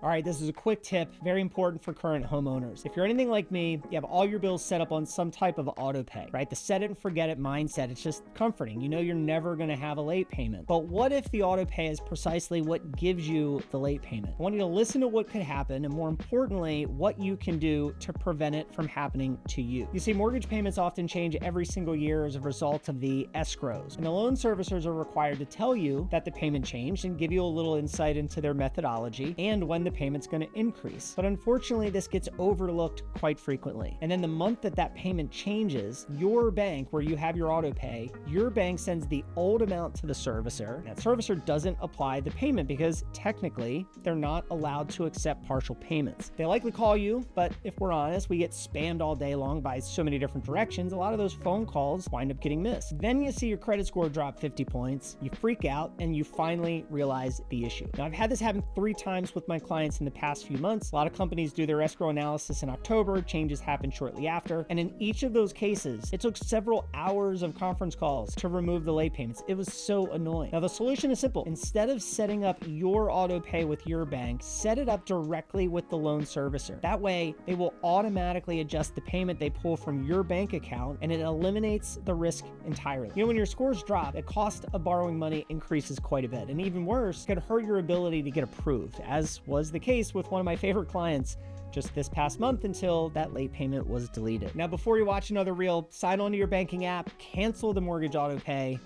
All right, this is a quick tip, very important for current homeowners. If you're anything like me, you have all your bills set up on some type of auto pay, right? The set it and forget it mindset, it's just comforting. You know you're never gonna have a late payment. But what if the auto pay is precisely what gives you the late payment? I want you to listen to what could happen, and more importantly, what you can do to prevent it from happening to you. You see, mortgage payments often change every single year as a result of the escrows. And the loan servicers are required to tell you that the payment changed and give you a little insight into their methodology and when the payment's going to increase. But unfortunately, this gets overlooked quite frequently. And then the month that payment changes, your bank, where you have your auto pay, your bank sends the old amount to the servicer. That servicer doesn't apply the payment because technically they're not allowed to accept partial payments. They likely call you, but if we're honest, we get spammed all day long by so many different directions. A lot of those phone calls wind up getting missed. Then you see your credit score drop 50 points, you freak out, and you finally realize the issue. Now, I've had this happen 3 times with my clients in the past few months. A lot of companies do their escrow analysis in October, changes happen shortly after, and in each of those cases, it took several hours of conference calls to remove the late payments. It was so annoying. Now, the solution is simple. Instead of setting up your auto pay with your bank, set it up directly with the loan servicer. That way, they will automatically adjust the payment they pull from your bank account, and it eliminates the risk entirely. You know, when your scores drop, the cost of borrowing money increases quite a bit, and even worse, it could hurt your ability to get approved, as was the case with one of my favorite clients just this past month until that late payment was deleted. Now, before you watch another reel, sign on to your banking app, cancel the mortgage auto pay,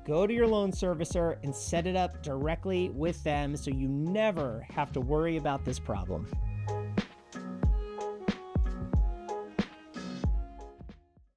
go to your loan servicer and set it up directly with them so you never have to worry about this problem.